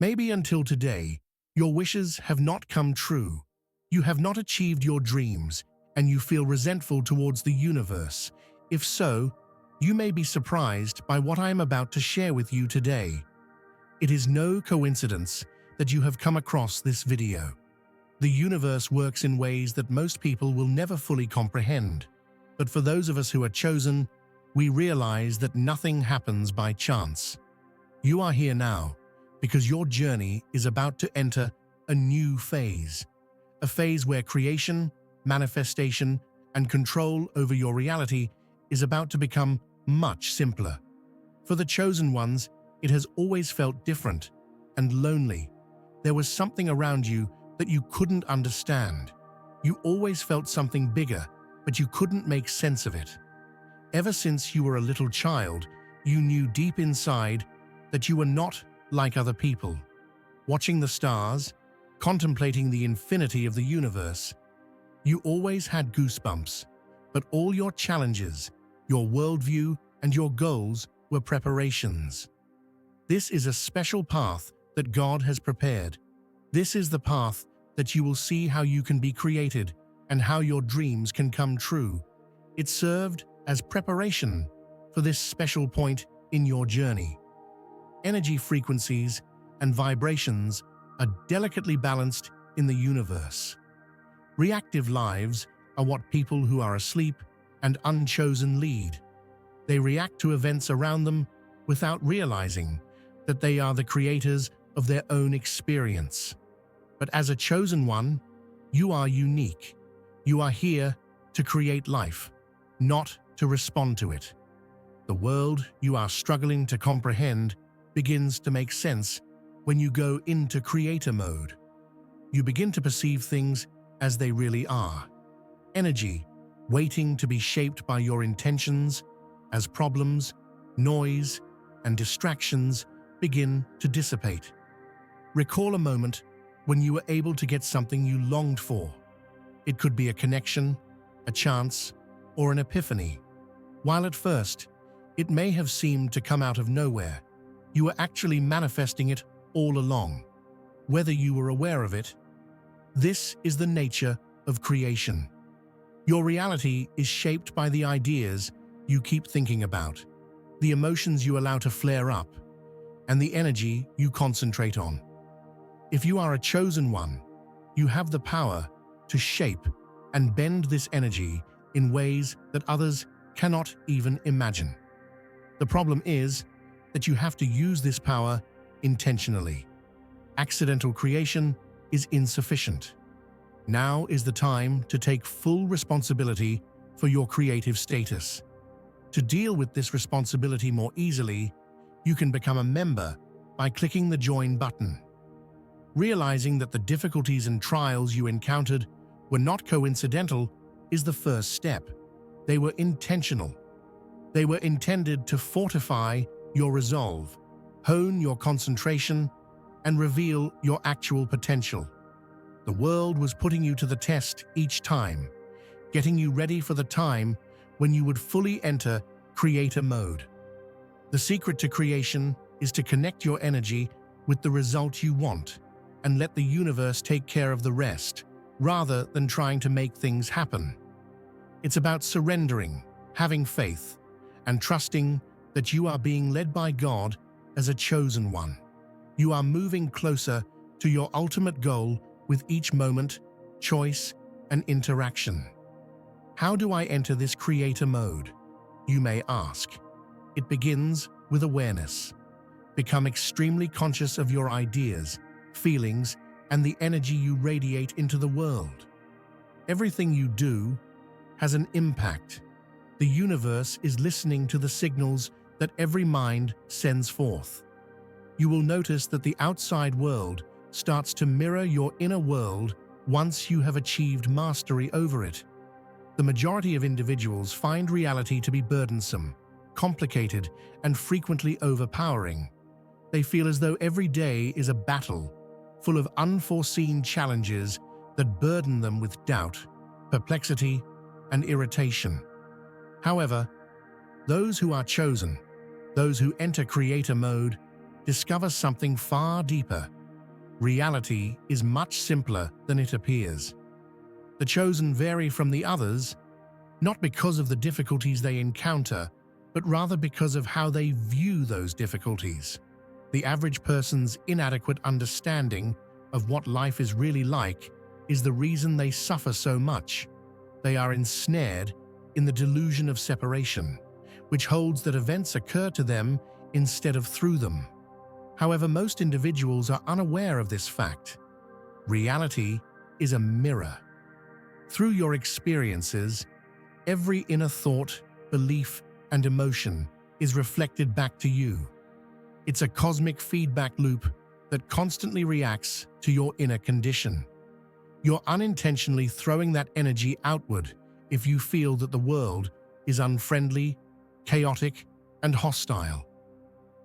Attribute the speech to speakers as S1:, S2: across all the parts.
S1: Maybe until today, your wishes have not come true. You have not achieved your dreams, and you feel resentful towards the universe. If so, you may be surprised by what I am about to share with you today. It is no coincidence that you have come across this video. The universe works in ways that most people will never fully comprehend. But for those of us who are chosen, we realize that nothing happens by chance. You are here now because your journey is about to enter a new phase. A phase where creation, manifestation, and control over your reality is about to become much simpler. For the chosen ones, it has always felt different and lonely. There was something around you that you couldn't understand. You always felt something bigger, but you couldn't make sense of it. Ever since you were a little child, you knew deep inside that you were not like other people. Watching the stars, contemplating the infinity of the universe, you always had goosebumps, but all your challenges, your worldview, and your goals were preparations. This is a special path that God has prepared. This is the path that you will see how you can be created and how your dreams can come true. It served as preparation for this special point in your journey. Energy frequencies and vibrations are delicately balanced in the universe. Reactive lives are what people who are asleep and unchosen lead. They react to events around them without realizing that they are the creators of their own experience. But as a chosen one, you are unique. You are here to create life, not to respond to it. The world you are struggling to comprehend begins to make sense when you go into creator mode. You begin to perceive things as they really are. Energy, waiting to be shaped by your intentions, as problems, noise, and distractions begin to dissipate. Recall a moment when you were able to get something you longed for. It could be a connection, a chance, or an epiphany. While at first, it may have seemed to come out of nowhere, you were actually manifesting it all along, whether you were aware of it. This is the nature of creation. Your reality is shaped by the ideas you keep thinking about, the emotions you allow to flare up, and the energy you concentrate on. If you are a chosen one, you have the power to shape and bend this energy in ways that others cannot even imagine. The problem is that you have to use this power intentionally. Accidental creation is insufficient. Now is the time to take full responsibility for your creative status. To deal with this responsibility more easily, you can become a member by clicking the Join button. Realizing that the difficulties and trials you encountered were not coincidental is the first step. They were intentional. They were intended to fortify your resolve, hone your concentration, and reveal your actual potential. The world was putting you to the test each time, getting you ready for the time when you would fully enter creator mode. The secret to creation is to connect your energy with the result you want and let the universe take care of the rest, rather than trying to make things happen. It's about surrendering, having faith, and trusting that you are being led by God as a chosen one. You are moving closer to your ultimate goal with each moment, choice, and interaction. How do I enter this creator mode? You may ask. It begins with awareness. Become extremely conscious of your ideas, feelings, and the energy you radiate into the world. Everything you do has an impact. The universe is listening to the signals that every mind sends forth. You will notice that the outside world starts to mirror your inner world once you have achieved mastery over it. The majority of individuals find reality to be burdensome, complicated, and frequently overpowering. They feel as though every day is a battle, full of unforeseen challenges that burden them with doubt, perplexity, and irritation. However, those who are chosen, those who enter creator mode, discover something far deeper. Reality is much simpler than it appears. The chosen vary from the others, not because of the difficulties they encounter, but rather because of how they view those difficulties. The average person's inadequate understanding of what life is really like is the reason they suffer so much. They are ensnared in the delusion of separation, which holds that events occur to them instead of through them. However, most individuals are unaware of this fact. Reality is a mirror. Through your experiences, every inner thought, belief, and emotion is reflected back to you. It's a cosmic feedback loop that constantly reacts to your inner condition. You're unintentionally throwing that energy outward if you feel that the world is unfriendly, chaotic, and hostile.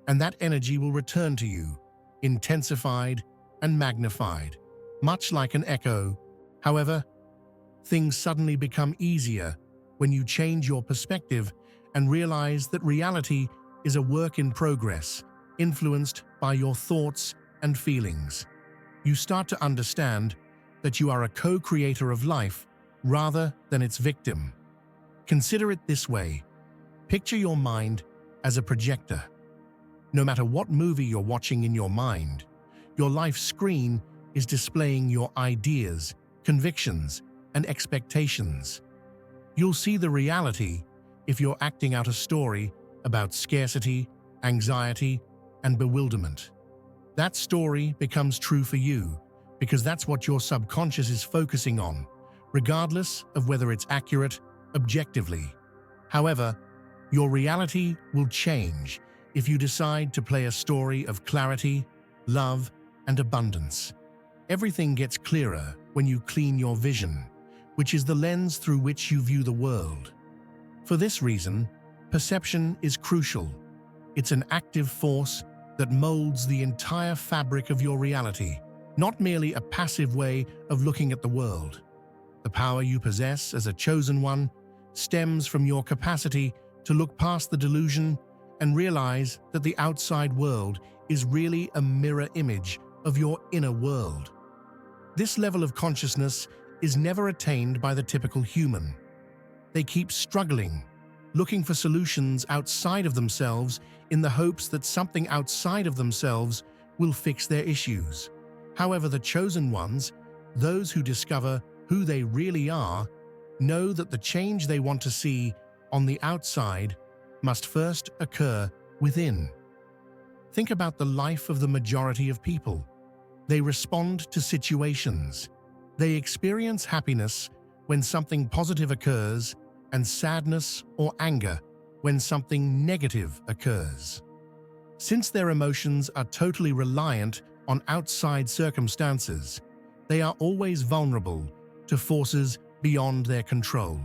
S1: And that energy will return to you, intensified and magnified, much like an echo. However, things suddenly become easier when you change your perspective and realize that reality is a work in progress, influenced by your thoughts and feelings. You start to understand that you are a co-creator of life rather than its victim. Consider it this way. Picture your mind as a projector. No matter what movie you're watching in your mind, your life screen is displaying your ideas, convictions, and expectations. You'll see the reality if you're acting out a story about scarcity, anxiety, and bewilderment. That story becomes true for you because that's what your subconscious is focusing on, regardless of whether it's accurate objectively. However, your reality will change if you decide to play a story of clarity, love, and abundance. Everything gets clearer when you clean your vision, which is the lens through which you view the world. For this reason, perception is crucial. It's an active force that molds the entire fabric of your reality, not merely a passive way of looking at the world. The power you possess as a chosen one stems from your capacity to look past the delusion and realize that the outside world is really a mirror image of your inner world. This level of consciousness is never attained by the typical human. They keep struggling, looking for solutions outside of themselves in the hopes that something outside of themselves will fix their issues. However, the chosen ones, those who discover who they really are, know that the change they want to see on the outside must first occur within. Think about the life of the majority of people. They respond to situations. They experience happiness when something positive occurs and sadness or anger when something negative occurs. Since their emotions are totally reliant on outside circumstances, they are always vulnerable to forces beyond their control.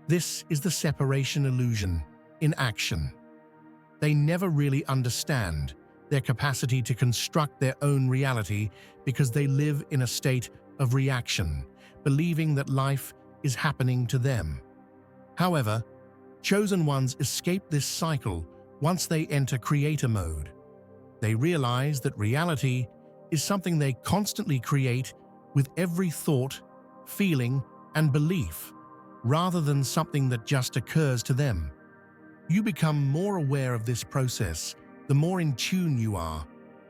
S1: This is the separation illusion in action. They never really understand their capacity to construct their own reality because they live in a state of reaction, believing that life is happening to them. However, chosen ones escape this cycle once they enter creator mode. They realize that reality is something they constantly create with every thought, feeling, and belief, rather than something that just occurs to them. You become more aware of this process the more in tune you are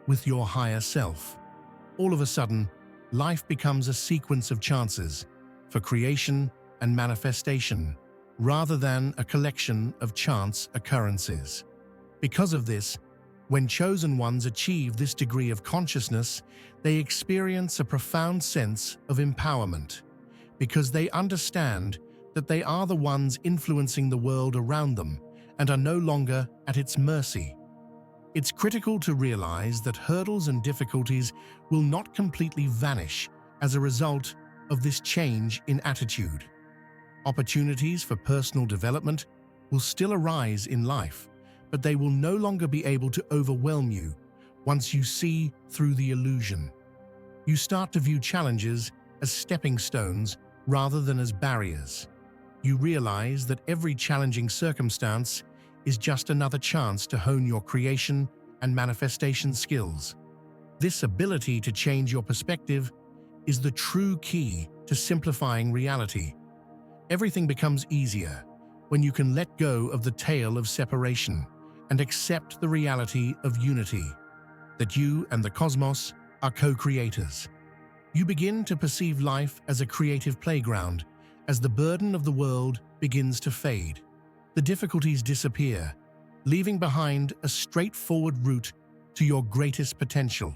S1: with your higher self. All of a sudden, life becomes a sequence of chances for creation and manifestation, rather than a collection of chance occurrences. Because of this, when chosen ones achieve this degree of consciousness, they experience a profound sense of empowerment, because they understand that they are the ones influencing the world around them and are no longer at its mercy. It's critical to realize that hurdles and difficulties will not completely vanish as a result of this change in attitude. Opportunities for personal development will still arise in life, but they will no longer be able to overwhelm you once you see through the illusion. You start to view challenges as stepping stones rather than as barriers. You realize that every challenging circumstance is just another chance to hone your creation and manifestation skills. This ability to change your perspective is the true key to simplifying reality. Everything becomes easier when you can let go of the tale of separation and accept the reality of unity, that you and the cosmos are co-creators. You begin to perceive life as a creative playground as the burden of the world begins to fade. The difficulties disappear, leaving behind a straightforward route to your greatest potential.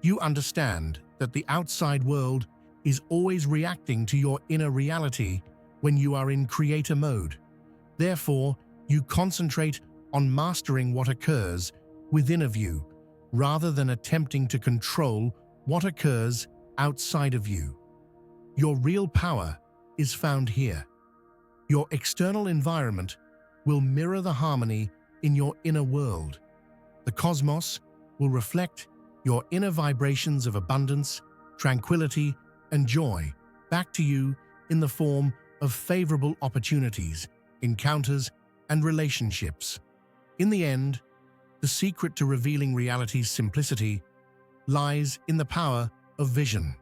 S1: You understand that the outside world is always reacting to your inner reality when you are in creator mode. Therefore, you concentrate on mastering what occurs within of you, rather than attempting to control what occurs outside of you. Your real power is found here. Your external environment will mirror the harmony in your inner world. The cosmos will reflect your inner vibrations of abundance, tranquility, and joy back to you in the form of favorable opportunities, encounters, and relationships. In the end, the secret to revealing reality's simplicity lies in the power of vision.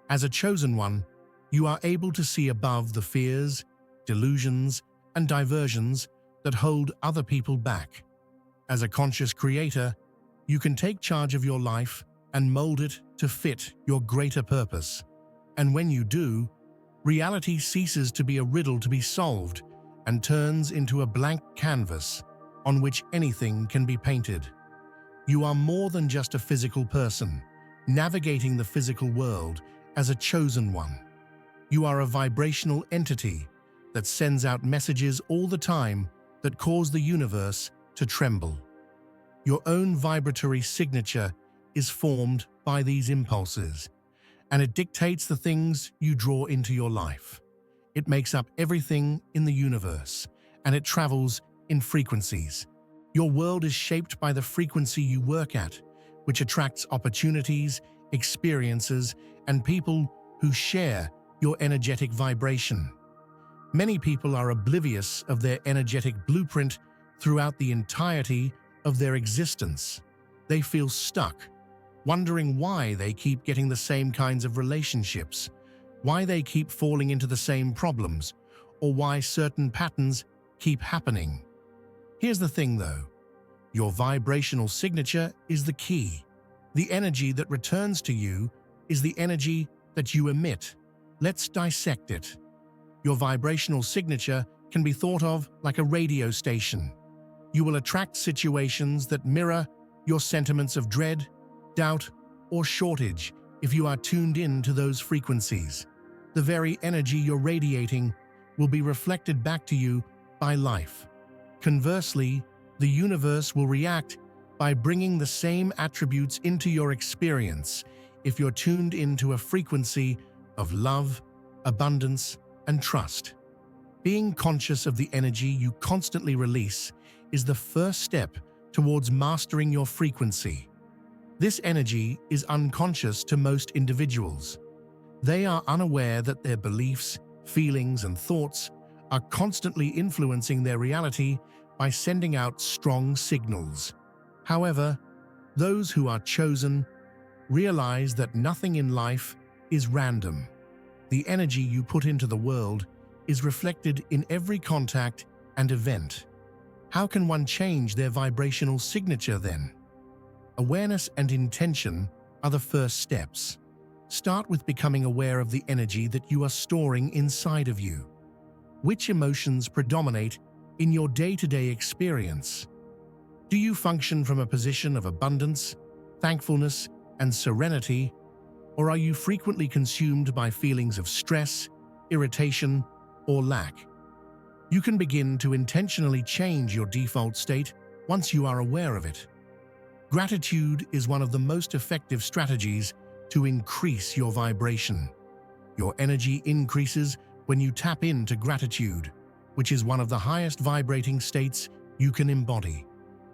S1: As a chosen one, you are able to see above the fears, delusions, and diversions that hold other people back. As a conscious creator, you can take charge of your life and mold it to fit your greater purpose. And when you do, reality ceases to be a riddle to be solved and turns into a blank canvas on which anything can be painted. You are more than just a physical person, navigating the physical world as a chosen one. You are a vibrational entity that sends out messages all the time that cause the universe to tremble. Your own vibratory signature is formed by these impulses, and it dictates the things you draw into your life. It makes up everything in the universe, and it travels in frequencies. Your world is shaped by the frequency you work at, which attracts opportunities, experiences, and people who share your energetic vibration. Many people are oblivious of their energetic blueprint throughout the entirety of their existence. They feel stuck, wondering why they keep getting the same kinds of relationships, why they keep falling into the same problems, or why certain patterns keep happening. Here's the thing though, your vibrational signature is the key. The energy that returns to you is the energy that you emit. Let's dissect it. Your vibrational signature can be thought of like a radio station. You will attract situations that mirror your sentiments of dread, doubt, or shortage if you are tuned in to those frequencies. The very energy you're radiating will be reflected back to you by life. Conversely, the universe will react by bringing the same attributes into your experience if you're tuned into a frequency of love, abundance, and trust. Being conscious of the energy you constantly release is the first step towards mastering your frequency. This energy is unconscious to most individuals. They are unaware that their beliefs, feelings, and thoughts are constantly influencing their reality by sending out strong signals. However, those who are chosen realize that nothing in life is random. The energy you put into the world is reflected in every contact and event. How can one change their vibrational signature then? Awareness and intention are the first steps. Start with becoming aware of the energy that you are storing inside of you. Which emotions predominate in your day-to-day experience? Do you function from a position of abundance, thankfulness, and serenity, or are you frequently consumed by feelings of stress, irritation, or lack? You can begin to intentionally change your default state once you are aware of it. Gratitude is one of the most effective strategies to increase your vibration. Your energy increases when you tap into gratitude, which is one of the highest vibrating states you can embody.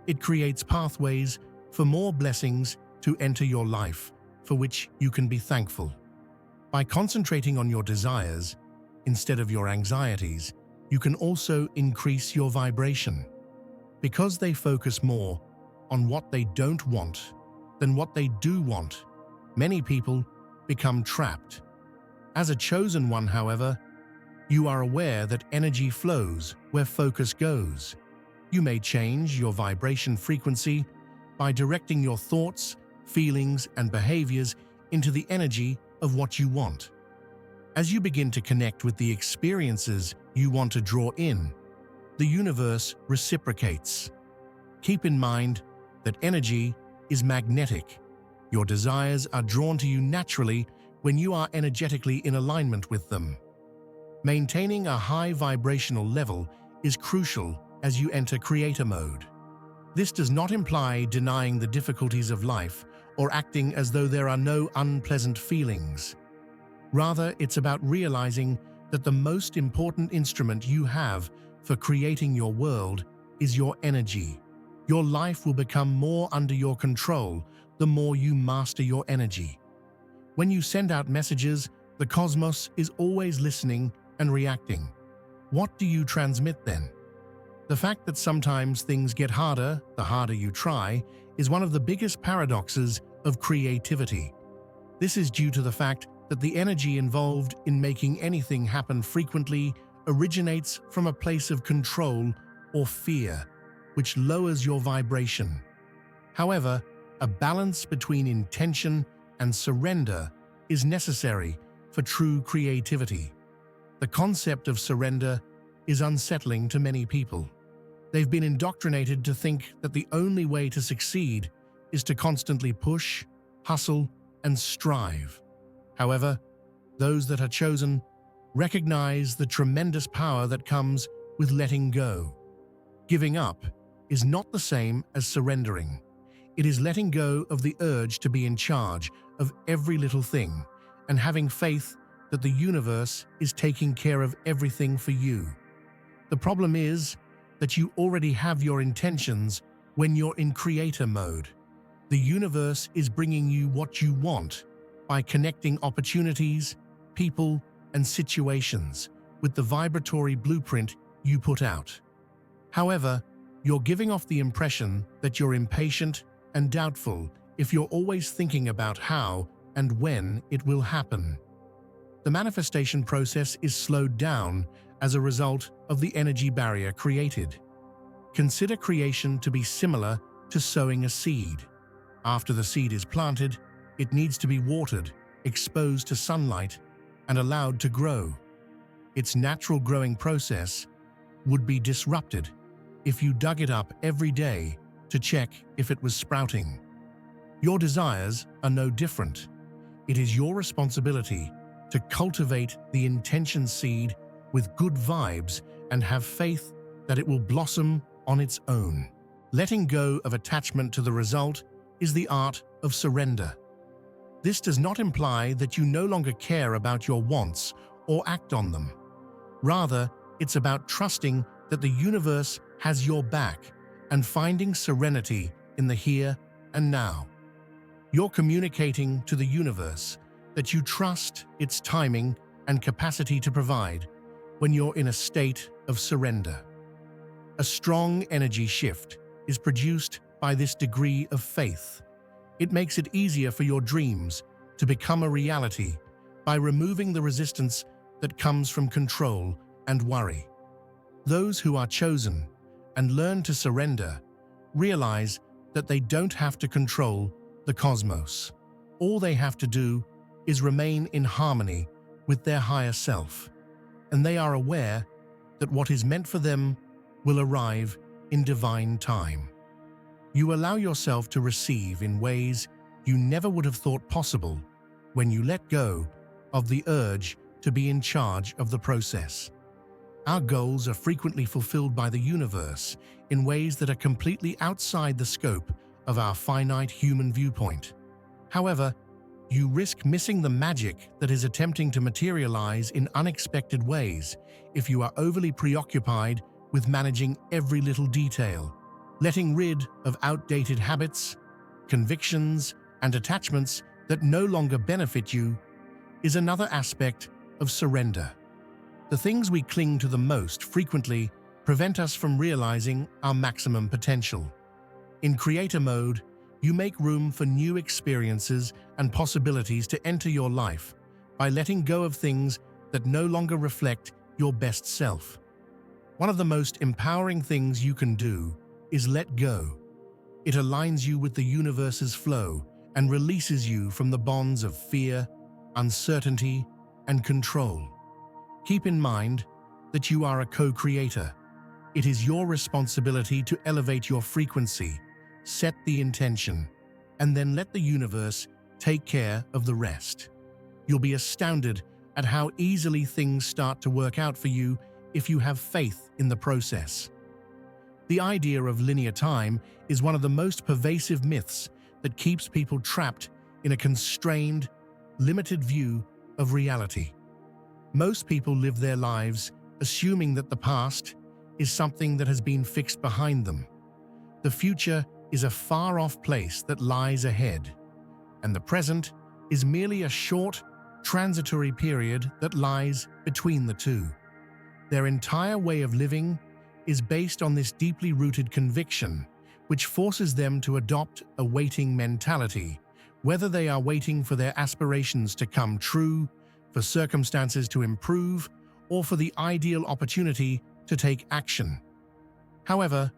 S1: It creates pathways for more blessings to enter your life, for which you can be thankful. By concentrating on your desires instead of your anxieties, you can also increase your vibration. Because they focus more on what they don't want than what they do want, many people become trapped. As a chosen one, however, you are aware that energy flows where focus goes. You may change your vibration frequency by directing your thoughts, feelings, and behaviors into the energy of what you want. As you begin to connect with the experiences you want to draw in, the universe reciprocates. Keep in mind that energy is magnetic. Your desires are drawn to you naturally when you are energetically in alignment with them. Maintaining a high vibrational level is crucial as you enter creator mode. This does not imply denying the difficulties of life or acting as though there are no unpleasant feelings. Rather, it's about realizing that the most important instrument you have for creating your world is your energy. Your life will become more under your control the more you master your energy. When you send out messages, the cosmos is always listening and reacting. What do you transmit then? The fact that sometimes things get harder the harder you try is one of the biggest paradoxes of creativity. This is due to the fact that the energy involved in making anything happen frequently originates from a place of control or fear, which lowers your vibration. However, a balance between intention and surrender is necessary for true creativity. The concept of surrender is unsettling to many people. They've been indoctrinated to think that the only way to succeed is to constantly push, hustle, and strive. However, those that are chosen recognize the tremendous power that comes with letting go. Giving up is not the same as surrendering. It is letting go of the urge to be in charge of every little thing and having faith that the universe is taking care of everything for you. The problem is that you already have your intentions when you're in creator mode. The universe is bringing you what you want by connecting opportunities, people, and situations with the vibratory blueprint you put out. However, you're giving off the impression that you're impatient and doubtful if you're always thinking about how and when it will happen. The manifestation process is slowed down as a result of the energy barrier created. Consider creation to be similar to sowing a seed. After the seed is planted, it needs to be watered, exposed to sunlight, and allowed to grow. Its natural growing process would be disrupted if you dug it up every day to check if it was sprouting. Your desires are no different. It is your responsibility to cultivate the intention seed with good vibes and have faith that it will blossom on its own. Letting go of attachment to the result is the art of surrender. This does not imply that you no longer care about your wants or act on them. Rather, it's about trusting that the universe has your back and finding serenity in the here and now. You're communicating to the universe that you trust its timing and capacity to provide when you're in a state of surrender. A strong energy shift is produced by this degree of faith. It makes it easier for your dreams to become a reality by removing the resistance that comes from control and worry. Those who are chosen and learn to surrender realize that they don't have to control the cosmos. All they have to do is remain in harmony with their higher self, and they are aware that what is meant for them will arrive in divine time. You allow yourself to receive in ways you never would have thought possible when you let go of the urge to be in charge of the process. Our goals are frequently fulfilled by the universe in ways that are completely outside the scope of our finite human viewpoint. However, you risk missing the magic that is attempting to materialize in unexpected ways if you are overly preoccupied with managing every little detail. Letting rid of outdated habits, convictions, and attachments that no longer benefit you is another aspect of surrender. The things we cling to the most frequently prevent us from realizing our maximum potential. In creator mode, you make room for new experiences and possibilities to enter your life by letting go of things that no longer reflect your best self. One of the most empowering things you can do is let go. It aligns you with the universe's flow and releases you from the bonds of fear, uncertainty, and control. Keep in mind that you are a co-creator. It is your responsibility to elevate your frequency, set the intention, and then let the universe take care of the rest. You'll be astounded at how easily things start to work out for you if you have faith in the process. The idea of linear time is one of the most pervasive myths that keeps people trapped in a constrained, limited view of reality. Most people live their lives assuming that the past is something that has been fixed behind them. The future is a far-off place that lies ahead, and the present is merely a short, transitory period that lies between the two. Their entire way of living is based on this deeply rooted conviction, which forces them to adopt a waiting mentality, whether they are waiting for their aspirations to come true, for circumstances to improve, or for the ideal opportunity to take action. However,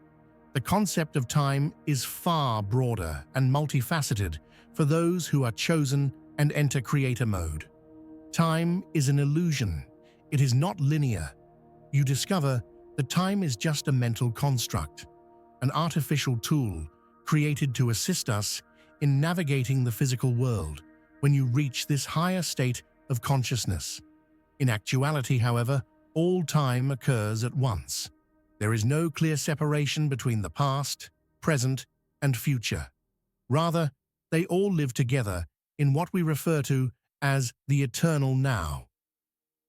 S1: the concept of time is far broader and multifaceted for those who are chosen and enter creator mode. Time is an illusion. It is not linear. You discover that time is just a mental construct, an artificial tool created to assist us in navigating the physical world when you reach this higher state of consciousness. In actuality, however, all time occurs at once. There is no clear separation between the past, present, and future. Rather, they all live together in what we refer to as the eternal now.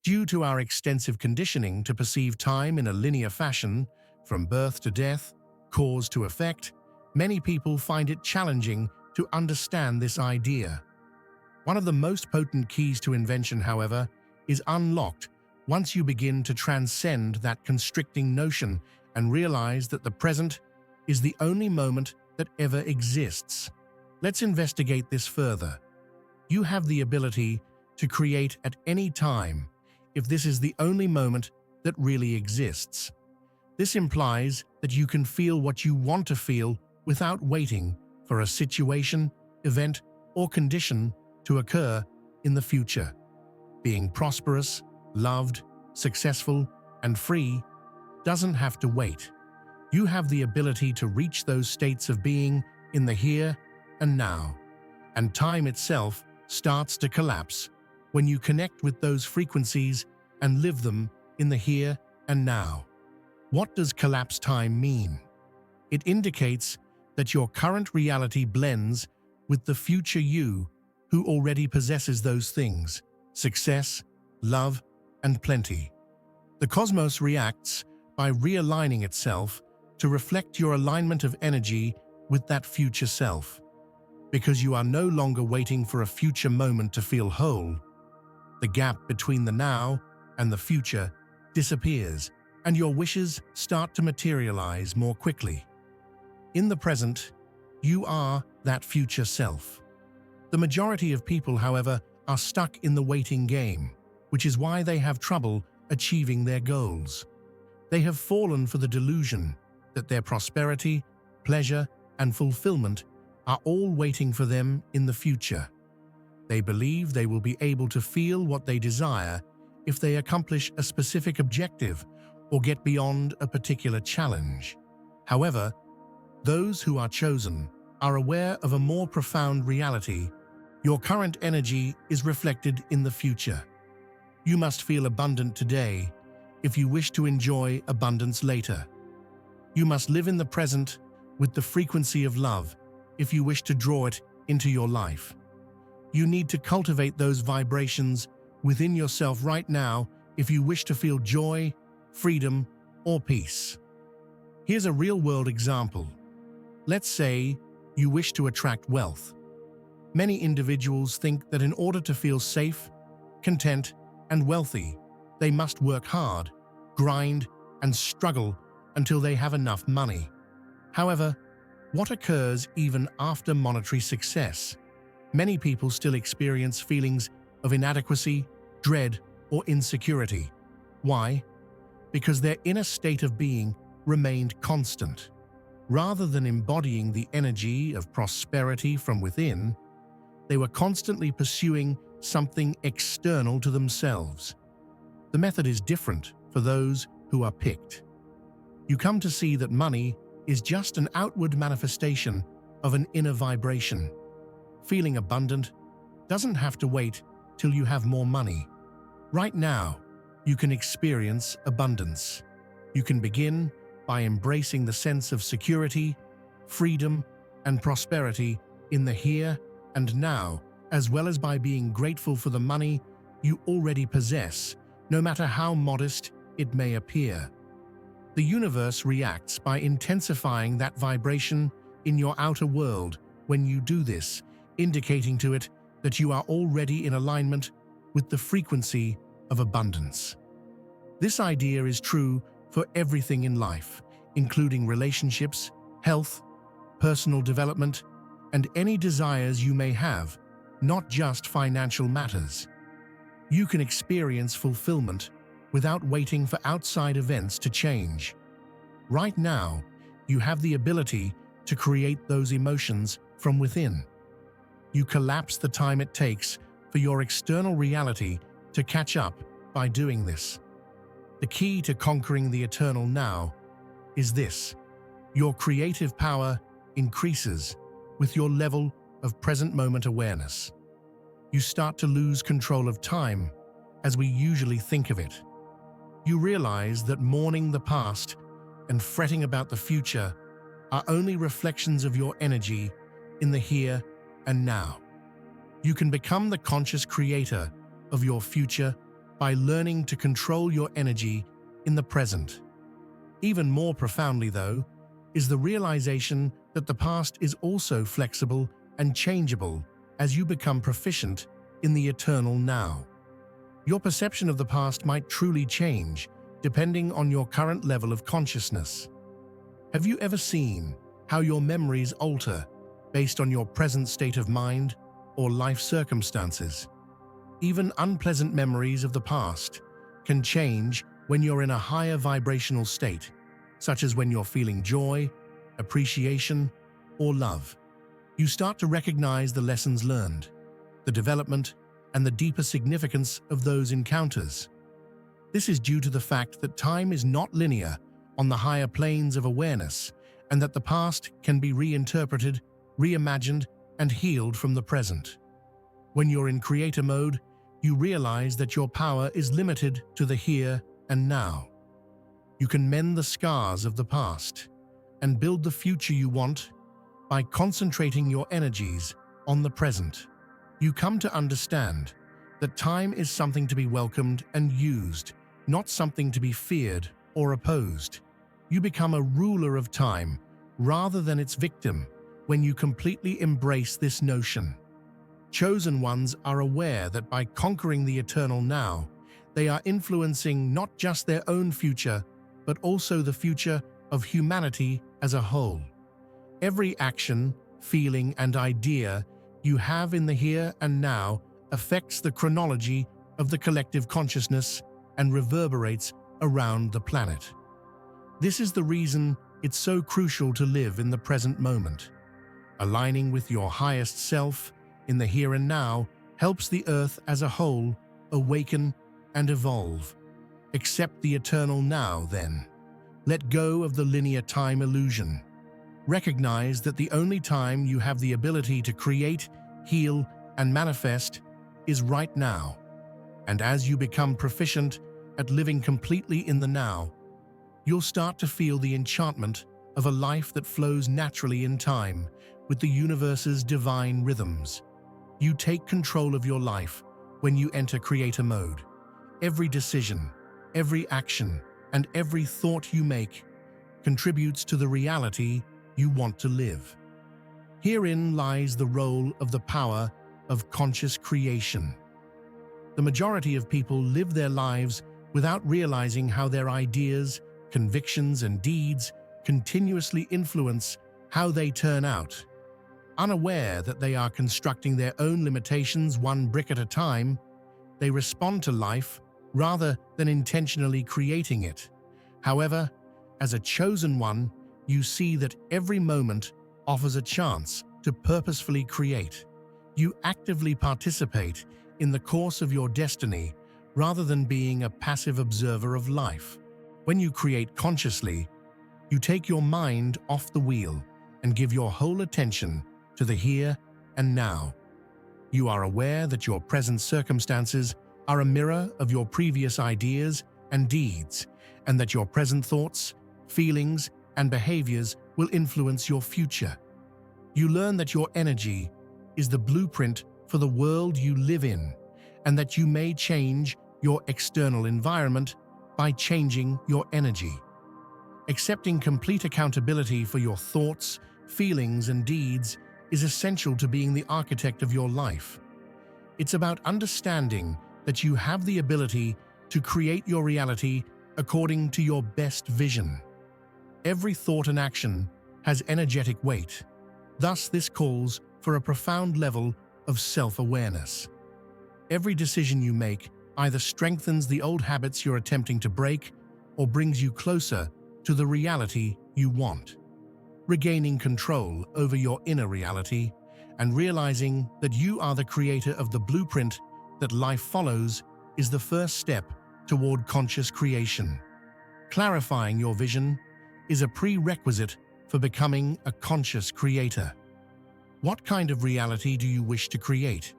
S1: Due to our extensive conditioning to perceive time in a linear fashion, from birth to death, cause to effect, many people find it challenging to understand this idea. One of the most potent keys to invention, however, is unlocked once you begin to transcend that constricting notion and realize that the present is the only moment that ever exists. Let's investigate this further. You have the ability to create at any time if this is the only moment that really exists. This implies that you can feel what you want to feel without waiting for a situation, event, or condition to occur in the future. Being prosperous, loved, successful, and free doesn't have to wait. You have the ability to reach those states of being in the here and now, and time itself starts to collapse when you connect with those frequencies and live them in the here and now. What does collapse time mean? It indicates that your current reality blends with the future you who already possesses those things: success, love, and plenty. The cosmos reacts by realigning itself to reflect your alignment of energy with that future self. Because you are no longer waiting for a future moment to feel whole, the gap between the now and the future disappears, and your wishes start to materialize more quickly. In the present, you are that future self. The majority of people, however, are stuck in the waiting game, which is why they have trouble achieving their goals. They have fallen for the delusion that their prosperity, pleasure, and fulfillment are all waiting for them in the future. They believe they will be able to feel what they desire if they accomplish a specific objective or get beyond a particular challenge. However, those who are chosen are aware of a more profound reality. Your current energy is reflected in the future. You must feel abundant today if you wish to enjoy abundance later. You must live in the present with the frequency of love if you wish to draw it into your life. You need to cultivate those vibrations within yourself right now if you wish to feel joy, freedom, or peace. Here's a real-world example. Let's say you wish to attract wealth. Many individuals think that in order to feel safe, content, and wealthy, they must work hard, grind, and struggle until they have enough money. However, What occurs even after monetary success? Many people still experience feelings of inadequacy, dread, or insecurity. Why? Because their inner state of being remained constant. Rather than embodying the energy of prosperity from within, they were constantly pursuing something external to themselves. The method is different for those who are picked. You come to see that money is just an outward manifestation of an inner vibration. Feeling abundant doesn't have to wait till you have more money. Right now, you can experience abundance. You can begin by embracing the sense of security, freedom, and prosperity in the here and now, as well as by being grateful for the money you already possess, no matter how modest it may appear. The universe reacts by intensifying that vibration in your outer world when you do this, indicating to it that you are already in alignment with the frequency of abundance. This idea is true for everything in life, including relationships, health, personal development, and any desires you may have, not just financial matters. You can experience fulfillment without waiting for outside events to change. Right now, you have the ability to create those emotions from within. You collapse the time it takes for your external reality to catch up by doing this. The key to conquering the eternal now is this: your creative power increases with your level of present moment awareness. You start to lose control of time as we usually think of it. You realize that mourning the past and fretting about the future are only reflections of your energy in the here and now. You can become the conscious creator of your future by learning to control your energy in the present. Even more profoundly, though, is the realization that the past is also flexible and changeable as you become proficient in the eternal now. Your perception of the past might truly change depending on your current level of consciousness. Have you ever seen how your memories alter based on your present state of mind or life circumstances? Even unpleasant memories of the past can change when you're in a higher vibrational state, such as when you're feeling joy, appreciation, or love. You start to recognize the lessons learned, the development, and the deeper significance of those encounters. This is due to the fact that time is not linear on the higher planes of awareness, and that the past can be reinterpreted, reimagined, and healed from the present. When you're in creator mode, you realize that your power is limited to the here and now. You can mend the scars of the past and build the future you want by concentrating your energies on the present. You come to understand that time is something to be welcomed and used, not something to be feared or opposed. You become a ruler of time rather than its victim when you completely embrace this notion. Chosen ones are aware that by conquering the eternal now, they are influencing not just their own future, but also the future of humanity as a whole. Every action, feeling, and idea you have in the here and now affects the chronology of the collective consciousness and reverberates around the planet. This is the reason it's so crucial to live in the present moment. Aligning with your highest self in the here and now helps the Earth as a whole awaken and evolve. Accept the eternal now, then. Let go of the linear time illusion. Recognize that the only time you have the ability to create, heal, and manifest is right now. And as you become proficient at living completely in the now, you'll start to feel the enchantment of a life that flows naturally in time with the universe's divine rhythms. You take control of your life when you enter creator mode. Every decision, every action, and every thought you make contributes to the reality you want to live. Herein lies the role of the power of conscious creation. The majority of people live their lives without realizing how their ideas, convictions, and deeds continuously influence how they turn out. Unaware that they are constructing their own limitations one brick at a time, they respond to life rather than intentionally creating it. However, as a chosen one, you see that every moment offers a chance to purposefully create. You actively participate in the course of your destiny rather than being a passive observer of life. When you create consciously, you take your mind off the wheel and give your whole attention to the here and now. You are aware that your present circumstances are a mirror of your previous ideas and deeds, and that your present thoughts, feelings, and behaviors will influence your future. You learn that your energy is the blueprint for the world you live in, and that you may change your external environment by changing your energy. Accepting complete accountability for your thoughts, feelings, and deeds is essential to being the architect of your life. It's about understanding that you have the ability to create your reality according to your best vision. Every thought and action has energetic weight. Thus, this calls for a profound level of self-awareness. Every decision you make either strengthens the old habits you're attempting to break or brings you closer to the reality you want. Regaining control over your inner reality and realizing that you are the creator of the blueprint that life follows is the first step toward conscious creation. Clarifying your vision is a prerequisite for becoming a conscious creator. What kind of reality do you wish to create?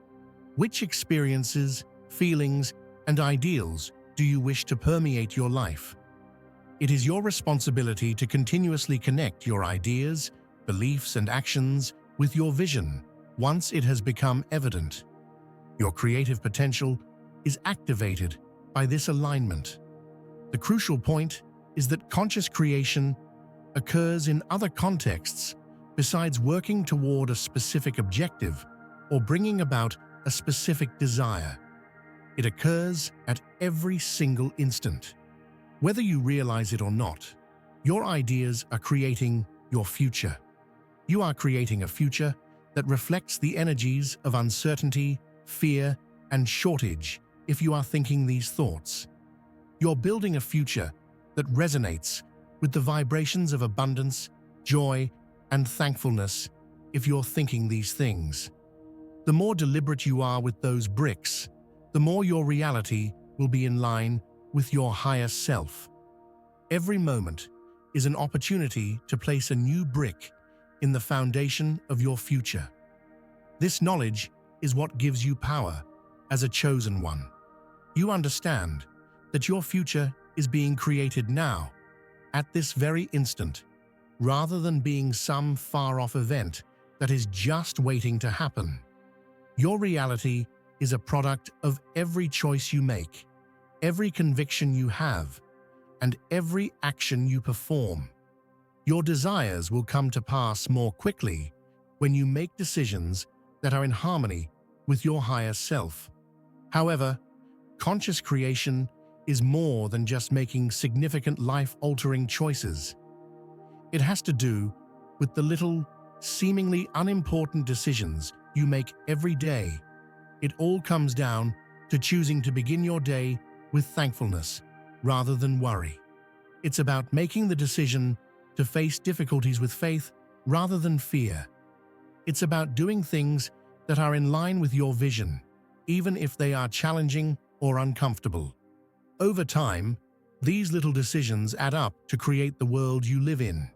S1: Which experiences, feelings, and ideals do you wish to permeate your life? It is your responsibility to continuously connect your ideas, beliefs, and actions with your vision once it has become evident. Your creative potential is activated by this alignment. The crucial point is that conscious creation occurs in other contexts besides working toward a specific objective or bringing about a specific desire. It occurs at every single instant. Whether you realize it or not, your ideas are creating your future. You are creating a future that reflects the energies of uncertainty, fear, and shortage if you are thinking these thoughts. You're building a future that resonates with the vibrations of abundance, joy, and thankfulness if you're thinking these things. The more deliberate you are with those bricks, the more your reality will be in line with your higher self. Every moment is an opportunity to place a new brick in the foundation of your future. This knowledge is what gives you power as a chosen one. You understand that your future is being created now, at this very instant, rather than being some far-off event that is just waiting to happen. Your reality is a product of every choice you make, every conviction you have, and every action you perform. Your desires will come to pass more quickly when you make decisions that are in harmony with your higher self. However, conscious creation is more than just making significant life-altering choices. It has to do with the little, seemingly unimportant decisions you make every day. It all comes down to choosing to begin your day with thankfulness rather than worry. It's about making the decision to face difficulties with faith rather than fear. It's about doing things that are in line with your vision, even if they are challenging or uncomfortable. Over time, these little decisions add up to create the world you live in.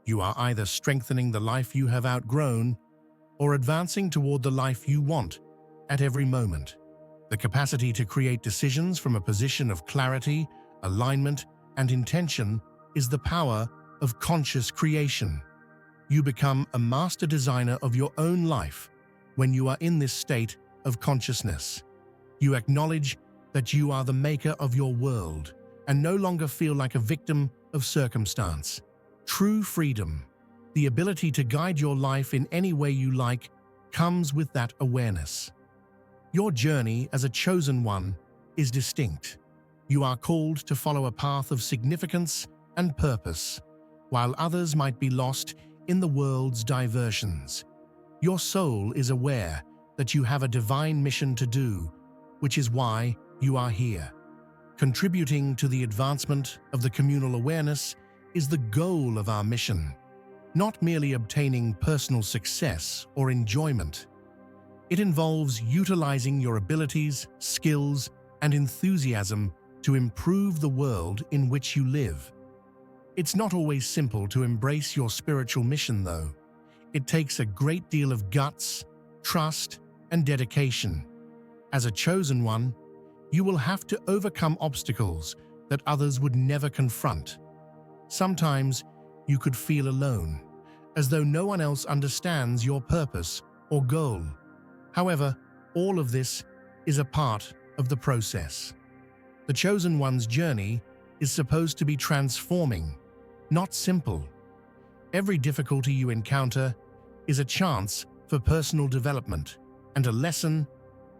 S1: You are either strengthening the life you have outgrown or advancing toward the life you want at every moment. The capacity to create decisions from a position of clarity, alignment, and intention is the power of conscious creation. You become a master designer of your own life when you are in this state of consciousness. You acknowledge that you are the maker of your world and no longer feel like a victim of circumstance. True freedom, the ability to guide your life in any way you like, comes with that awareness. Your journey as a chosen one is distinct. You are called to follow a path of significance and purpose, while others might be lost in the world's diversions. Your soul is aware that you have a divine mission to do, which is why you are here. Contributing to the advancement of the communal awareness is the goal of our mission, not merely obtaining personal success or enjoyment. It involves utilizing your abilities, skills, and enthusiasm to improve the world in which you live. It's not always simple to embrace your spiritual mission, though. It takes a great deal of guts, trust, and dedication. As a chosen one, you will have to overcome obstacles that others would never confront. Sometimes you could feel alone, as though no one else understands your purpose or goal. However, all of this is a part of the process. The chosen one's journey is supposed to be transforming, not simple. Every difficulty you encounter is a chance for personal development and a lesson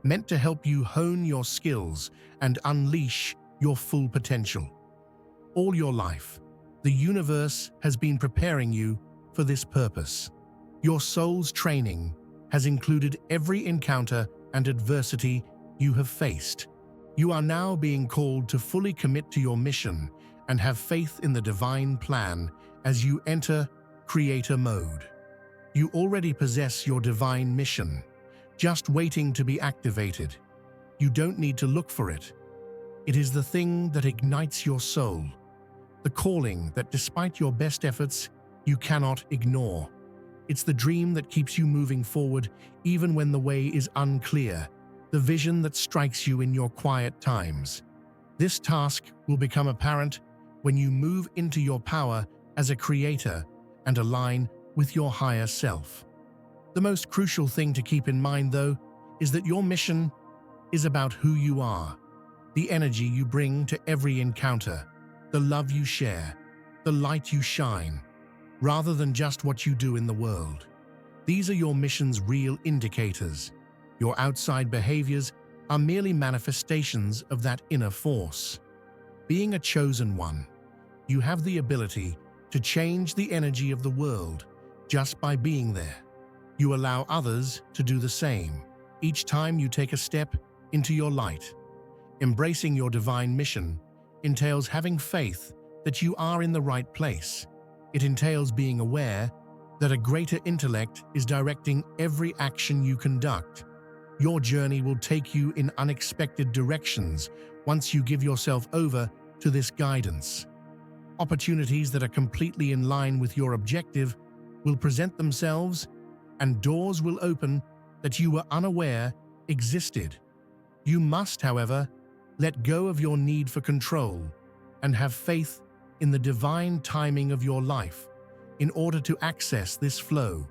S1: meant to help you hone your skills and unleash your full potential. All your life, the universe has been preparing you for this purpose. Your soul's training has included every encounter and adversity you have faced. You are now being called to fully commit to your mission and have faith in the divine plan as you enter creator mode. You already possess your divine mission, just waiting to be activated. You don't need to look for it. It is the thing that ignites your soul, the calling that despite your best efforts, you cannot ignore. It's the dream that keeps you moving forward even when the way is unclear, the vision that strikes you in your quiet times. This task will become apparent when you move into your power as a creator and align with your higher self. The most crucial thing to keep in mind, though, is that your mission is about who you are, the energy you bring to every encounter, the love you share, the light you shine, rather than just what you do in the world. These are your mission's real indicators. Your outside behaviors are merely manifestations of that inner force. Being a chosen one, you have the ability to change the energy of the world just by being there. You allow others to do the same each time you take a step into your light. Embracing your divine mission entails having faith that you are in the right place. It entails being aware that a greater intellect is directing every action you conduct. Your journey will take you in unexpected directions once you give yourself over to this guidance. Opportunities that are completely in line with your objective will present themselves, and doors will open that you were unaware existed. You must, however, let go of your need for control and have faith in the divine timing of your life in order to access this flow.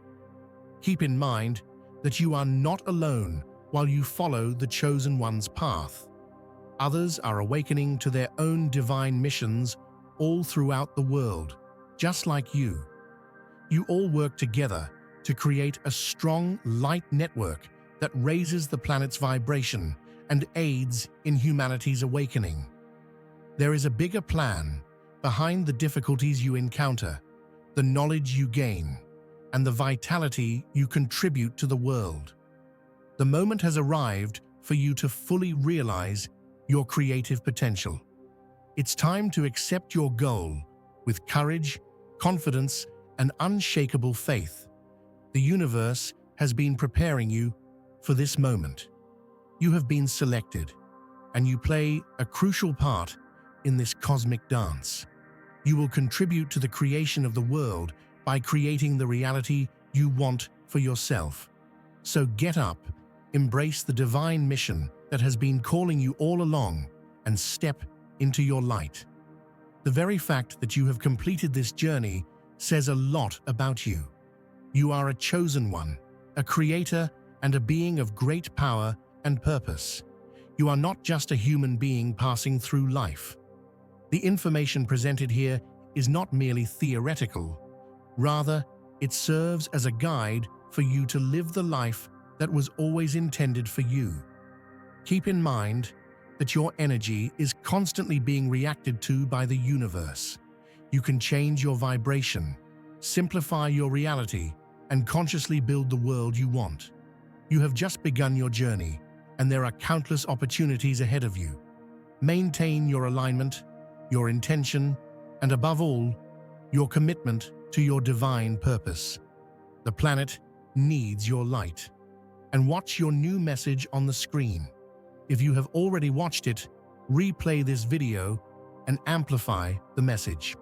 S1: Keep in mind that you are not alone while you follow the chosen one's path. Others are awakening to their own divine missions all throughout the world, just like you. You all work together to create a strong light network that raises the planet's vibration and aids in humanity's awakening. There is a bigger plan behind the difficulties you encounter, the knowledge you gain, and the vitality you contribute to the world. The moment has arrived for you to fully realize your creative potential. It's time to accept your goal with courage, confidence, and unshakable faith. The universe has been preparing you for this moment. You have been selected, and you play a crucial part in this cosmic dance. You will contribute to the creation of the world by creating the reality you want for yourself. So get up, embrace the divine mission that has been calling you all along, and step into your light. The very fact that you have completed this journey says a lot about you. You are a chosen one, a creator, and a being of great power and purpose. You are not just a human being passing through life. The information presented here is not merely theoretical. Rather, it serves as a guide for you to live the life that was always intended for you. Keep in mind that your energy is constantly being reacted to by the universe. You can change your vibration, simplify your reality, and consciously build the world you want. You have just begun your journey, and there are countless opportunities ahead of you. Maintain your alignment, your intention, and above all, your commitment to your divine purpose. The planet needs your light. And watch your new message on the screen. If you have already watched it, replay this video and amplify the message.